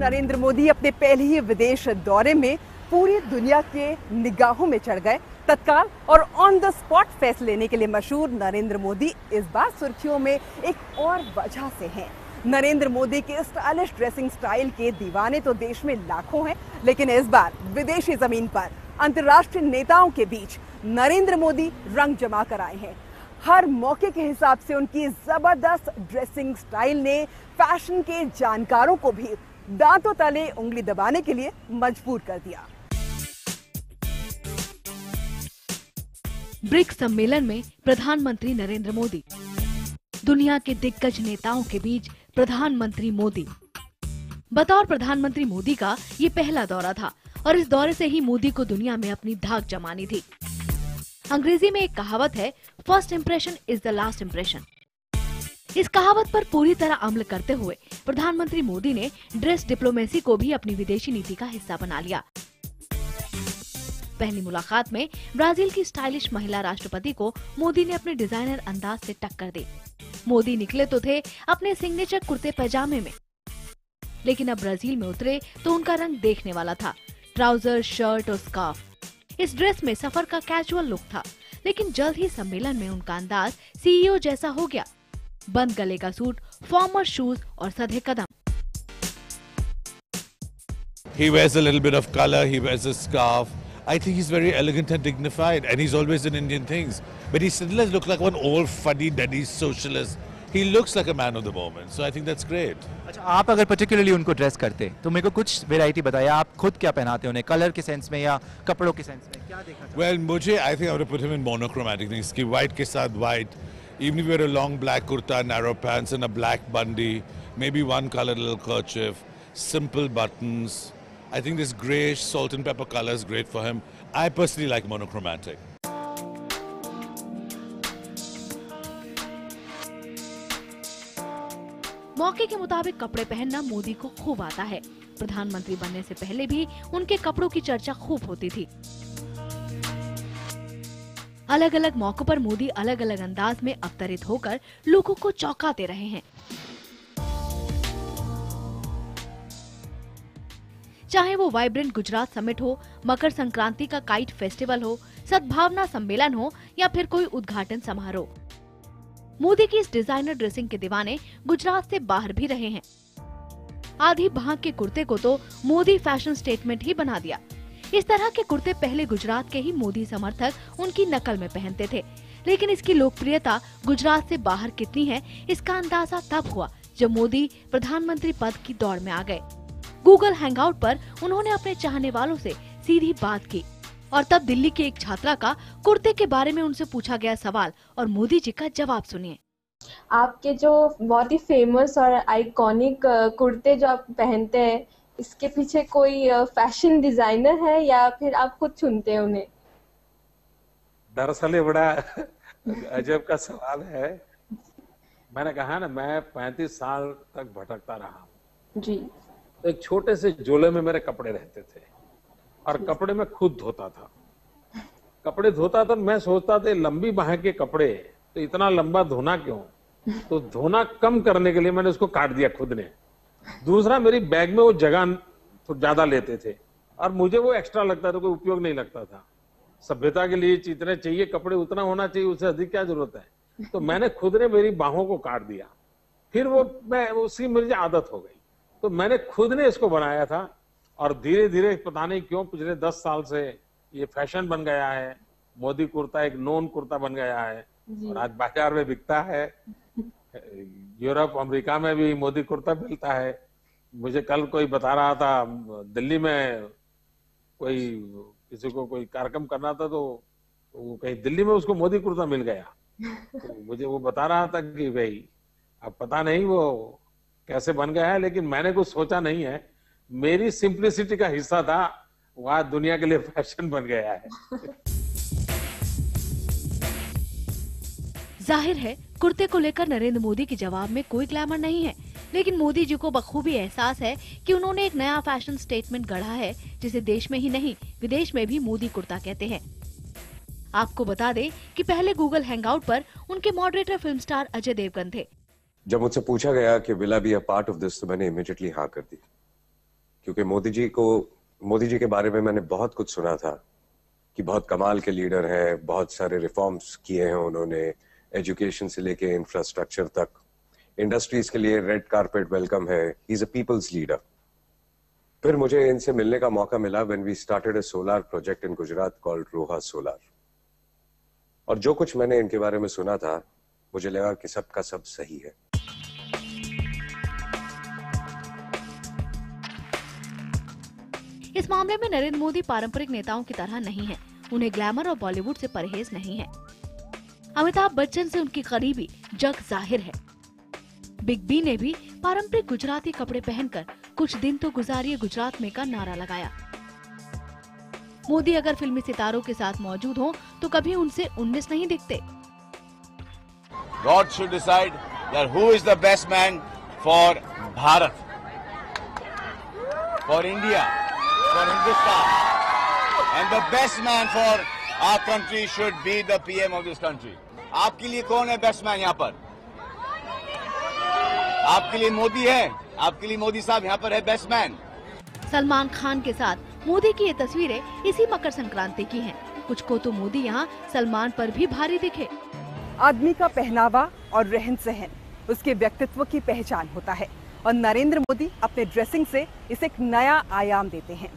नरेंद्र मोदी अपने पहले ही विदेश दौरे में पूरी दुनिया के निगाहों में चढ़ गए। तत्काल और ऑन द स्पॉट फैसले लेने के लिए मशहूर नरेंद्र मोदी इस बार सुर्खियों में एक और वजह से हैं। नरेंद्र मोदी के स्टाइलिश ड्रेसिंग स्टाइल के दीवाने तो देश में लाखों हैं, लेकिन इस बार विदेशी जमीन पर अंतर्राष्ट्रीय नेताओं के बीच नरेंद्र मोदी रंग जमा कर आए हैं। हर मौके के हिसाब से उनकी जबरदस्त ड्रेसिंग स्टाइल ने फैशन के जानकारों को भी दांतों तले उंगली दबाने के लिए मजबूर कर दिया। ब्रिक्स सम्मेलन में प्रधानमंत्री नरेंद्र मोदी, दुनिया के दिग्गज नेताओं के बीच प्रधानमंत्री मोदी। बतौर प्रधानमंत्री मोदी का ये पहला दौरा था और इस दौरे से ही मोदी को दुनिया में अपनी धाक जमानी थी। अंग्रेजी में एक कहावत है, first impression is the last impression. इस कहावत पर पूरी तरह अमल करते हुए प्रधानमंत्री मोदी ने ड्रेस डिप्लोमेसी को भी अपनी विदेशी नीति का हिस्सा बना लिया। पहली मुलाकात में ब्राजील की स्टाइलिश महिला राष्ट्रपति को मोदी ने अपने डिजाइनर अंदाज से टक्कर दी। मोदी निकले तो थे अपने सिग्नेचर कुर्ते पैजामे में, लेकिन अब ब्राजील में उतरे तो उनका रंग देखने वाला था, ट्राउजर, शर्ट और स्कार्फ। इस ड्रेस में सफर का कैजुअल लुक था, लेकिन जल्द ही सम्मेलन में उनका अंदाज सीईओ जैसा हो गया। बंद गले का सूट, फॉर्मल शूज और सधे कदम। He wears a little bit of color, he wears a scarf. I think he's very elegant and dignified, and he's always in Indian things. But he still doesn't look like one old fuddy-duddy socialist. He looks like a man of the moment, so I think that's great. अच्छा, आप अगर particularly उनको dress करते तो मेरे को कुछ variety बताइए, आप खुद क्या पहनाते हो उन्हें, कलर के सेंस में या कपड़ों के सेंस में, क्या देखा? Well, मुझे I think I would put him in monochromatic things. कि white के साथ white, even if you wear a long black kurta, narrow pants, and a black bandi, maybe one colored little kerchief, simple buttons. I think this grayish salt and pepper color is great for him. I personally like monochromatic. मौके के मुताबिक कपड़े पहनना मोदी को खूब आता है। प्रधानमंत्री बनने से पहले भी उनके कपड़ों की चर्चा खूब होती थी। अलग अलग मौकों पर मोदी अलग अलग अंदाज में अवतरित होकर लोगों को चौंकाते रहे हैं। चाहे वो वाइब्रेंट गुजरात समिट हो, मकर संक्रांति का काइट फेस्टिवल हो, सद्भावना सम्मेलन हो या फिर कोई उद्घाटन समारोह, मोदी की इस डिजाइनर ड्रेसिंग के दीवाने गुजरात से बाहर भी रहे हैं। आधी भांग के कुर्ते को तो मोदी फैशन स्टेटमेंट ही बना दिया। इस तरह के कुर्ते पहले गुजरात के ही मोदी समर्थक उनकी नकल में पहनते थे, लेकिन इसकी लोकप्रियता गुजरात से बाहर कितनी है, इसका अंदाजा तब हुआ जब मोदी प्रधानमंत्री पद की दौड़ में आ गए। गूगल हैंगआउट पर उन्होंने अपने चाहने वालों से सीधी बात की और तब दिल्ली की एक छात्रा का कुर्ते के बारे में उनसे पूछा गया सवाल और मोदी जी का जवाब सुनिए। आपके जो बहुत ही फेमस और आइकॉनिक कुर्ते जो आप पहनते हैं, इसके पीछे कोई फैशन डिजाइनर है या फिर आप खुद चुनते हैं उन्हें? दरअसल ये बड़ा अजब का सवाल है। मैंने कहा ना, मैं 35 साल तक भटकता रहा हूँ जी। तो एक छोटे से झोले में मेरे कपड़े रहते थे और कपड़े मैं खुद धोता था। कपड़े धोता था, मैं सोचता था लंबी बाह के कपड़े तो इतना लंबा धोना क्यों? तो धोना कम करने के लिए मैंने उसको काट दिया खुद ने। दूसरा, मेरी बैग में वो जगह तो ज्यादा लेते थे और मुझे वो एक्स्ट्रा लगता था, कोई उपयोग नहीं लगता था। सभ्यता के लिए जितने चाहिए कपड़े उतना होना चाहिए, उससे अधिक क्या जरूरत है? तो मैंने खुद ने मेरी बाहों को काट दिया। फिर वो मैं उसकी मुझे आदत हो गई, तो मैंने खुद ने इसको बनाया था और धीरे धीरे पता नहीं क्यों पिछले 10 साल से ये फैशन बन गया है। मोदी कुर्ता एक नॉन कुर्ता बन गया है और आज बाजार में बिकता है। यूरोप, अमेरिका में भी मोदी कुर्ता मिलता है। मुझे कल कोई बता रहा था, दिल्ली में कोई किसी को कोई कार्यक्रम करना था तो वो कहीं दिल्ली में उसको मोदी कुर्ता मिल गया। तो मुझे वो बता रहा था कि भाई अब पता नहीं वो कैसे बन गया है, लेकिन मैंने कुछ सोचा नहीं है। मेरी सिंप्लिसिटी का हिस्सा था, वह दुनिया के लिए फैशन बन गया है। जाहिर है कुर्ते को लेकर नरेंद्र मोदी के जवाब में कोई ग्लैमर नहीं है, लेकिन मोदी जी को बखूबी एहसास है कि उन्होंने एक नया फैशन स्टेटमेंट गढ़ा है, जिसे देश में ही नहीं विदेश में भी मोदी कुर्ता कहते हैं। आपको बता दें कि पहले गूगल हैंगआउट पर उनके moderator film star Ajay Devgan थे। जब मुझसे पूछा गया कि will I be a part of this, तो मैंने इमीडिएटली हाँ कर दी। क्योंकि मोदी जी के बारे में मैंने बहुत कुछ सुना था कि बहुत कमाल के लीडर हैं, बहुत सारे रिफॉर्म्स किए हैं उन्होंने, एजुकेशन से लेके इंफ्रास्ट्रक्चर तक, इंडस्ट्रीज के लिए रेड कारपेट वेलकम है, he is a people's leader. फिर मुझे इनसे मिलने का मौका मिला when we started a solar project in Gujarat called Roha solar, और जो कुछ मैंने इनके बारे में सुना था मुझे लगा कि सबका सब सही है। इस मामले में नरेंद्र मोदी पारंपरिक नेताओं की तरह नहीं है। उन्हें ग्लैमर और बॉलीवुड से परहेज नहीं है। अमिताभ बच्चन से उनकी करीबी जग जाहिर है। बिग बी ने भी पारंपरिक गुजराती कपड़े पहनकर कुछ दिन तो गुजारिए गुजरात में का नारा लगाया। मोदी अगर फिल्मी सितारों के साथ मौजूद हों तो कभी उनसे 19 नहीं दिखते। God should decide that who is the best man for Bharat, for India, for Hindustan, and the best man for our country should be the PM of this country. आपके लिए कौन है बेस्ट मैन यहाँ पर? आपके लिए मोदी है, आपके लिए मोदी साहब यहाँ पर है बेस्ट मैन। सलमान खान के साथ मोदी की ये तस्वीरें इसी मकर संक्रांति की हैं। कुछ को तो मोदी यहाँ सलमान पर भी भारी दिखे। आदमी का पहनावा और रहन सहन उसके व्यक्तित्व की पहचान होता है, और नरेंद्र मोदी अपने ड्रेसिंग से इसे एक नया आयाम देते हैं।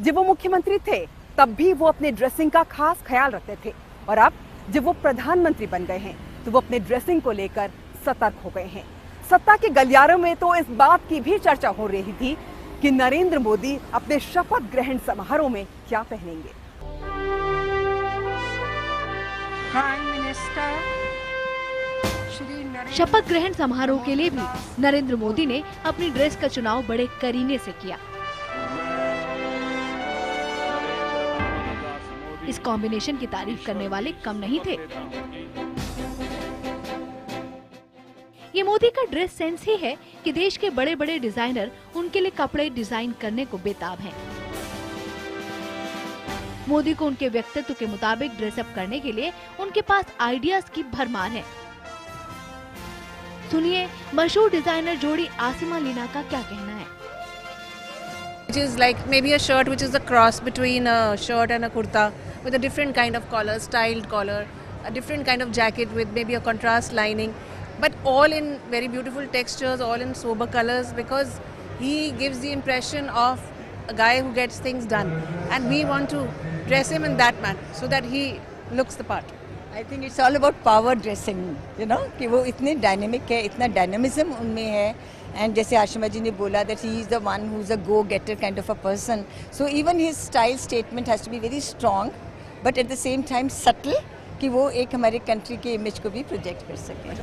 जब वो मुख्यमंत्री थे तब भी वो अपने ड्रेसिंग का खास ख्याल रखते थे, और अब जब वो प्रधानमंत्री बन गए हैं तो वो अपने ड्रेसिंग को लेकर सतर्क हो गए हैं। सत्ता के गलियारों में तो इस बात की भी चर्चा हो रही थी कि नरेंद्र मोदी अपने शपथ ग्रहण समारोह में क्या पहनेंगे। शपथ ग्रहण समारोह के लिए भी नरेंद्र मोदी ने अपनी ड्रेस का चुनाव बड़े करीने से किया। इस कॉम्बिनेशन की तारीफ करने वाले कम नहीं थे। ये मोदी का ड्रेस सेंस ही है कि देश के बड़े बड़े डिजाइनर उनके लिए कपड़े डिजाइन करने को बेताब हैं। मोदी को उनके व्यक्तित्व के मुताबिक ड्रेसअप करने के लिए उनके पास आइडियाज की भरमार है। सुनिए मशहूर डिजाइनर जोड़ी आसिमा लीना का क्या कहना है। Which is like maybe a shirt which is a cross between a shirt and a kurta with a different kind of collar, styled collar, a different kind of jacket with maybe a contrast lining, but all in very beautiful textures, all in sober colors, because he gives the impression of a guy who gets things done, and we want to dress him in that manner so that he looks the part. I think it's all about power dressing, you know, कि वो इतने dynamic है, इतना dynamism उनमें है, and जैसे आशिमा जी ने बोला that he is the one who's a go-getter kind of a person, so even his style statement has to be very strong, but at the same time subtle, कि वो एक हमारे कंट्री के इमेज को भी प्रोजेक्ट कर सके।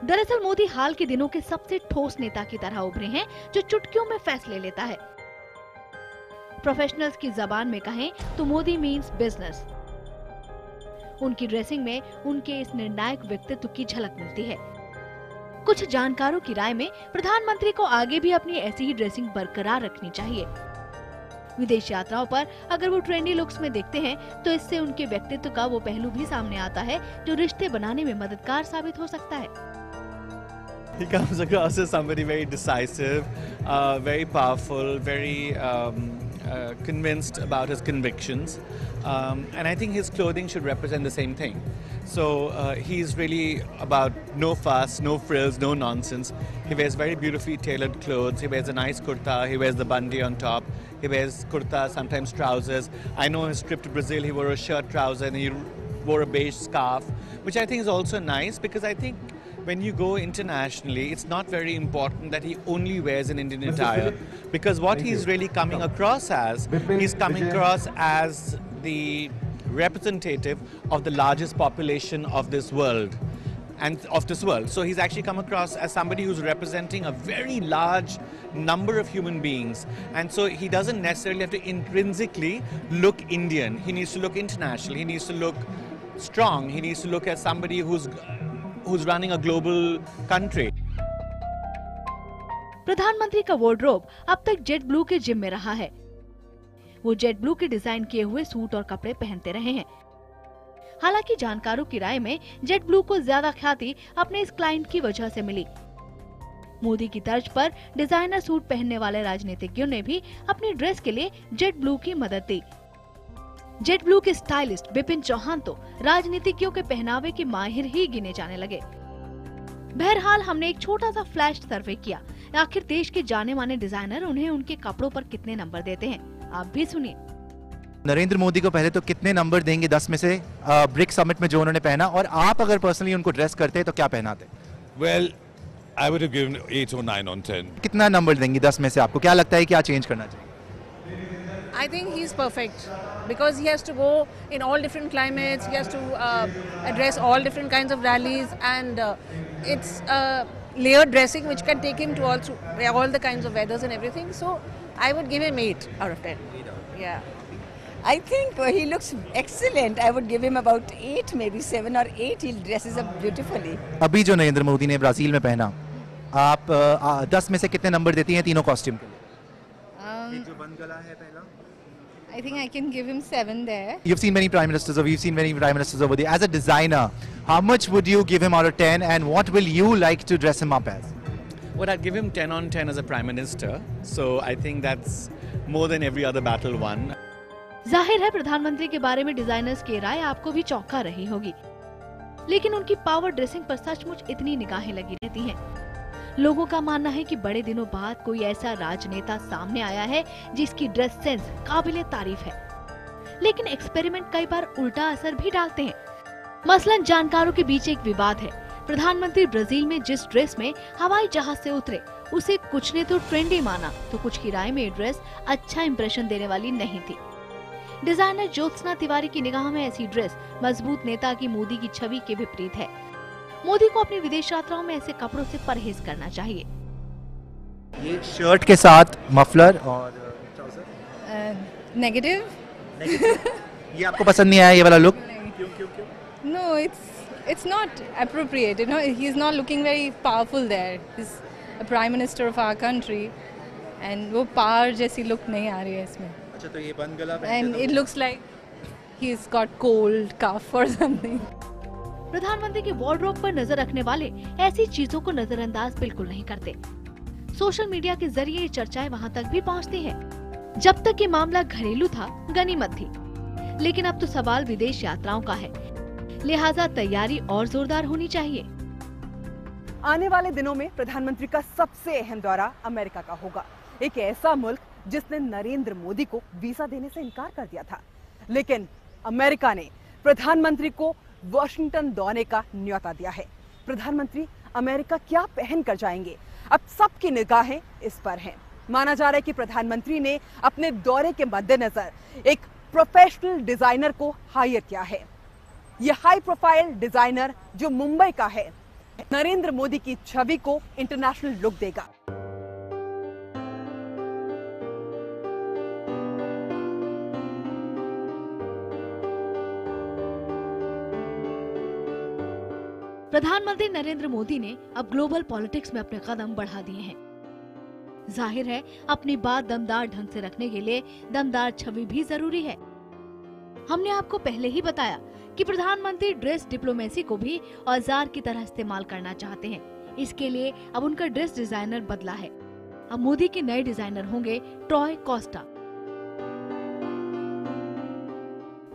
दरअसल मोदी हाल के दिनों के सबसे ठोस नेता की तरह उभरे हैं जो चुटकियों में फैसले लेता है। प्रोफेशनल्स की जबान में कहें तो मोदी मीन्स बिजनेस। उनकी ड्रेसिंग में उनके इस निर्णायक व्यक्तित्व की झलक मिलती है। कुछ जानकारों की राय में प्रधानमंत्री को आगे भी अपनी ऐसी ही ड्रेसिंग बरकरार रखनी चाहिए। विदेश यात्राओं पर अगर वो ट्रेंडी लुक्स में देखते हैं तो इससे उनके व्यक्तित्व का वो पहलू भी सामने आता है जो रिश्ते बनाने में मददगार साबित हो सकता है। He comes across as somebody very decisive, very powerful, very convinced about his convictions, and I think his clothing should represent the same thing. So he's really about no fuss, no frills, no nonsense. He wears very beautifully tailored clothes. He wears a nice kurta. He wears the bandi on top. He wears kurta, sometimes trousers. I know his trip to Brazil, he wore a shirt, trouser, and he wore a beige scarf, which I think is also nice, because I think when you go internationally, it's not very important that he only wears an Indian attire, because what he's really coming across as, he's coming across as the representative of the largest population of this world. So he's actually come across as somebody who's representing a very large number of human beings, and so he doesn't necessarily have to intrinsically look Indian. He needs to look international. He needs to look strong. He needs to look as somebody who's running a global country. प्रधानमंत्री का wardrobe अब तक jet blue के gym में रहा है। वो jet blue के डिजाइन किए हुए सूट और कपड़े पहनते रहे हैं। हालांकि जानकारों की राय में जेट ब्लू को ज्यादा ख्याति अपने इस क्लाइंट की वजह से मिली। मोदी की तर्ज पर डिजाइनर सूट पहनने वाले राजनीतिज्ञों ने भी अपनी ड्रेस के लिए जेट ब्लू की मदद दी। जेट ब्लू के स्टाइलिस्ट बिपिन चौहान तो राजनीतिज्ञों के पहनावे के माहिर ही गिने जाने लगे। बहरहाल हमने एक छोटा सा फ्लैश सर्वे किया, आखिर देश के जाने माने डिजाइनर उन्हें उनके कपड़ों पर कितने नंबर देते हैं, आप भी सुनिए। नरेंद्र मोदी को पहले तो कितने नंबर देंगे 10 में से ब्रिक समिट में जो उन्होंने पहना, और आप अगर पर्सनली उनको ड्रेस करते तो क्या पहनाते? Well, I would have given 8 or 9 on 10. कितना नंबर देंगी 10 में से? आपको क्या लगता है क्या चेंज करना चाहिए? I think he's perfect because he has to go in all different climates. He has to address all different kinds of rallies, and it's layered dressing which can take him to all the kinds of weathers and everything. So I would give him 8 out of 10. Yeah. I think he looks excellent. I would give him about 8, maybe 7 or 8. He dresses up beautifully. अभी जो नरेंद्र मोदी ने Brazil में पहना, आप 10 में से कितने number देती हैं तीनों कॉस्ट्यूम के लिए? जो बंद गला है पहला, I think I can give him 7 there. You've seen many prime ministers, or we've seen many prime ministers over there. As a designer, how much would you give him out of 10, and what will you like to dress him up as? Well, I'd give him 10 on 10 as a prime minister. So I think that's more than every other battle won. जाहिर है प्रधानमंत्री के बारे में designers की राय आपको भी चौंका रही होगी, लेकिन उनकी पावर ड्रेसिंग पर सचमुच इतनी निगाहें लगी रहती हैं। लोगों का मानना है कि बड़े दिनों बाद कोई ऐसा राजनेता सामने आया है जिसकी ड्रेस सेंस काबिले तारीफ है, लेकिन एक्सपेरिमेंट कई बार उल्टा असर भी डालते हैं। मसलन जानकारों के बीच एक विवाद है, प्रधानमंत्री ब्राजील में जिस ड्रेस में हवाई जहाज से उतरे उसे कुछ ने तो ट्रेंडी माना, तो कुछ की राय में ये ड्रेस अच्छा इंप्रेशन देने वाली नहीं थी। डिजाइनर ज्योत्सना तिवारी की निगाह में ऐसी ड्रेस मजबूत नेता की मोदी की छवि के विपरीत है। मोदी को अपनी विदेश यात्राओं में ऐसे कपड़ों से परहेज करना चाहिए। ये शर्ट के साथ मफलर और ट्राउजर Negative. ये आपको पसंद नहीं आया ये वाला look? No, it's not appropriate. You know, he's not looking very powerful there. He's a prime minister of our country, and वो पावर जैसी लुक नहीं आ रही है इसमें। अच्छा, तो ये बंद गला And it looks like he's got cold cough or something. प्रधानमंत्री के वार्डरोब पर नजर रखने वाले ऐसी चीजों को नजरअंदाज बिल्कुल नहीं करते। सोशल मीडिया के जरिए ये चर्चाएं वहां तक भी पहुंचती हैं। जब तक ये मामला घरेलू था, गनीमत थी, लेकिन अब तो सवाल विदेश यात्राओं का है, लिहाजा तैयारी और जोरदार होनी चाहिए। आने वाले दिनों में प्रधानमंत्री का सबसे अहम दौरा अमेरिका का होगा, एक ऐसा मुल्क जिसने नरेंद्र मोदी को वीजा देने से इनकार कर दिया था, लेकिन अमेरिका ने प्रधानमंत्री को वॉशिंगटन दौरे का न्योता दिया है। प्रधानमंत्री अमेरिका क्या पहन कर जाएंगे, अब सबकी निगाहें इस पर हैं। माना जा रहा है कि प्रधानमंत्री ने अपने दौरे के मद्देनजर एक प्रोफेशनल डिजाइनर को हायर किया है। यह हाई प्रोफाइल डिजाइनर जो मुंबई का है, नरेंद्र मोदी की छवि को इंटरनेशनल लुक देगा। प्रधानमंत्री नरेंद्र मोदी ने अब ग्लोबल पॉलिटिक्स में अपने कदम बढ़ा दिए हैं। जाहिर है अपनी बात दमदार ढंग से रखने के लिए दमदार छवि भी जरूरी है। हमने आपको पहले ही बताया कि प्रधानमंत्री ड्रेस डिप्लोमेसी को भी औजार की तरह इस्तेमाल करना चाहते हैं। इसके लिए अब उनका ड्रेस डिजाइनर बदला है। अब मोदी के नए डिजाइनर होंगे ट्रॉय कॉस्टा।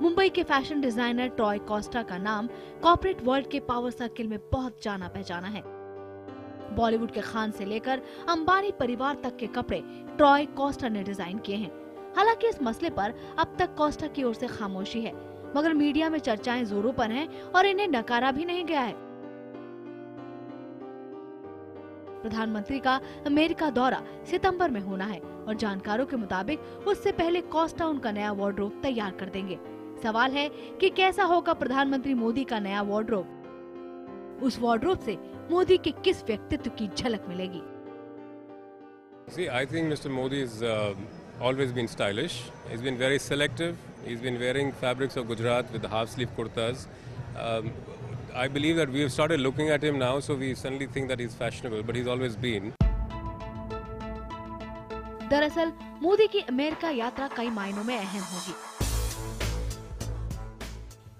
मुंबई के फैशन डिजाइनर ट्रॉय कॉस्टा का नाम कॉर्पोरेट वर्ल्ड के पावर सर्किल में बहुत जाना पहचाना है। बॉलीवुड के खान से लेकर अंबानी परिवार तक के कपड़े ट्रॉय कॉस्टा ने डिजाइन किए हैं। हालांकि इस मसले पर अब तक कॉस्टा की ओर से खामोशी है, मगर मीडिया में चर्चाएं जोरों पर हैं और इन्हें नकारा भी नहीं गया है। प्रधानमंत्री का अमेरिका दौरा सितंबर में होना है और जानकारों के मुताबिक उससे पहले कॉस्टा उनका नया वार्डरोब तैयार कर देंगे। सवाल है कि कैसा होगा प्रधानमंत्री मोदी का नया वार्डरोब। उस वार्डरोब से मोदी के किस व्यक्तित्व की झलक मिलेगी? See, I think Mr. Modi has always been stylish. He's been very selective. He's been wearing fabrics of Gujarat with the half-sleeve kurtas. I believe that we have started looking at him now, so we suddenly think that he's fashionable, but he's always been. दरअसल मोदी की America यात्रा कई मायनों में अहम होगी।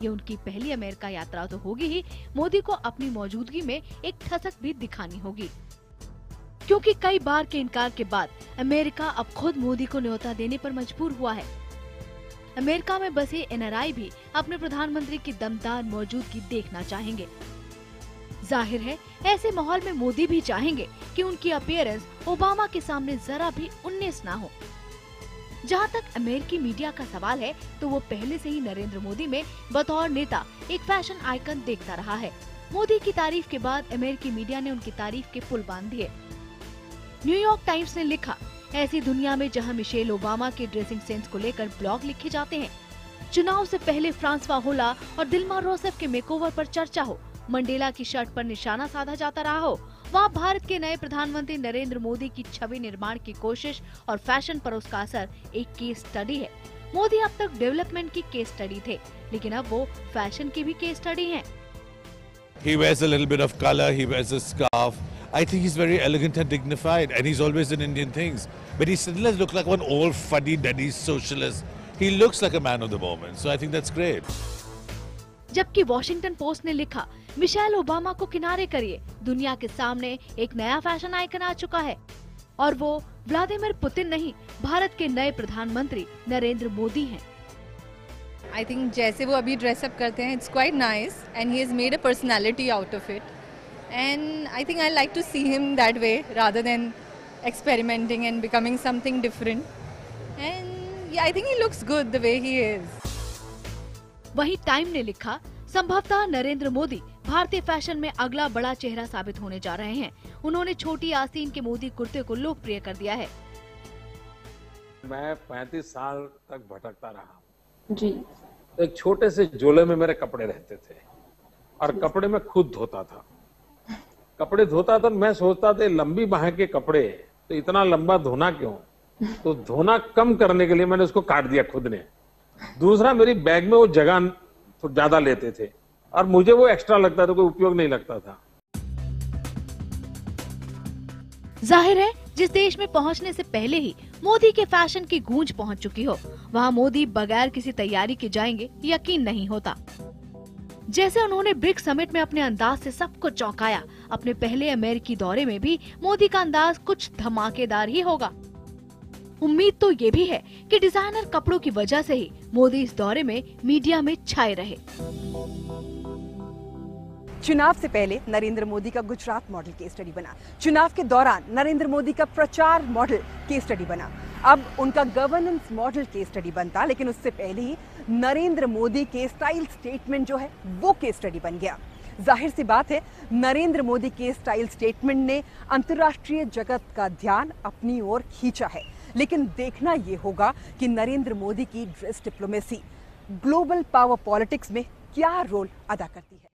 ये उनकी पहली अमेरिका यात्रा तो होगी ही, मोदी को अपनी मौजूदगी में एक ठसक भी दिखानी होगी। क्योंकि कई बार के इनकार के बाद अमेरिका अब खुद मोदी को न्योता देने पर मजबूर हुआ है। अमेरिका में बसे NRI भी अपने प्रधानमंत्री की दमदार मौजूदगी देखना चाहेंगे। जाहिर है ऐसे माहौल में मोदी भी चाहेंगे कि उनकी अपीयरेंस ओबामा के सामने जरा भी 19 ना हो। जहां तक अमेरिकी मीडिया का सवाल है तो वो पहले से ही नरेंद्र मोदी में बतौर नेता एक फैशन आइकन देखता रहा है। मोदी की तारीफ के बाद अमेरिकी मीडिया ने उनकी तारीफ के पुल बांध दिए। न्यूयॉर्क टाइम्स ने लिखा, ऐसी दुनिया में जहां मिशेल ओबामा के ड्रेसिंग सेंस को लेकर ब्लॉग लिखे जाते हैं, चुनाव से पहले फ्रांसवा होला और दिल्मा रोसेफ के मेकओवर पर चर्चा हो, मंडेला की शर्ट पर निशाना साधा जाता रहा हो, वहाँ भारत के नए प्रधानमंत्री नरेंद्र मोदी की छवि निर्माण की कोशिश और फैशन पर उसका असर एक केस स्टडी है। मोदी अब तक डेवलपमेंट की केस स्टडी थे, लेकिन अब वो फैशन की भी केस स्टडी हैं। He wears a little bit of color, he wears a scarf. I think he's very elegant and dignified, and he's always in Indian things. But he still doesn't look like one old fuddy-duddy socialist. He looks like a man of the moment, so I think that's great. जबकि Washington post ने लिखा, Michelle Obama को किनारे करिए, दुनिया के सामने एक नया फैशन आइकन आ चुका है और वो व्लादिमीर पुतिन नहीं, भारत के नए प्रधानमंत्री नरेंद्र मोदी हैं। I think जैसे वो अभी ड्रेसअप करते हैं, it's quite nice and he has made a personality out of it. And I think I like to see him that way rather than experimenting and becoming something different. And yeah, I think he looks good the way he is. वही time ने लिखा, संभवतः नरेंद्र मोदी भारतीय fashion में अगला बड़ा चेहरा साबित होने जा रहे हैं। उन्होंने छोटी आस्तीन के मोदी कुर्ते को लोकप्रिय कर दिया है। मैं 35 साल तक भटकता रहा जी। एक छोटे से झोले में मेरे कपड़े रहते थे और कपड़े में खुद धोता था। कपड़े धोता था, मैं सोचता था लंबी बाह के कपड़े तो इतना लंबा धोना क्यों, तो धोना कम करने के लिए मैंने उसको काट दिया खुद ने। दूसरा, मेरी बैग में वो जगह तो ज्यादा लेते थे और मुझे वो एक्स्ट्रा लगता था, कोई उपयोग नहीं लगता था। जाहिर है जिस देश में पहुंचने से पहले ही मोदी के फैशन की गूंज पहुंच चुकी हो, वहां मोदी बगैर किसी तैयारी के जाएंगे यकीन नहीं होता। जैसे उन्होंने ब्रिक्स समिट में अपने अंदाज से सबको चौंकाया, अपने पहले अमेरिकी दौरे में भी मोदी का अंदाज कुछ धमाकेदार ही होगा। उम्मीद तो ये भी है कि डिजाइनर कपड़ों की वजह से ही मोदी इस दौरे में मीडिया में छाए रहे। चुनाव से पहले नरेंद्र मोदी का गुजरात मॉडल केस स्टडी बना, चुनाव के दौरान नरेंद्र मोदी का प्रचार मॉडल केस स्टडी बना, अब उनका गवर्नेंस मॉडल केस स्टडी बनता, लेकिन उससे पहले ही नरेंद्र मोदी के स्टाइल स्टेटमेंट जो है वो केस स्टडी बन गया। जाहिर सी बात है, नरेंद्र मोदी के स्टाइल स्टेटमेंट ने अंतर्राष्ट्रीय जगत का ध्यान अपनी ओर खींचा है, लेकिन देखना ये होगा कि नरेंद्र मोदी की dress diplomacy global power politics में क्या रोल अदा करती है।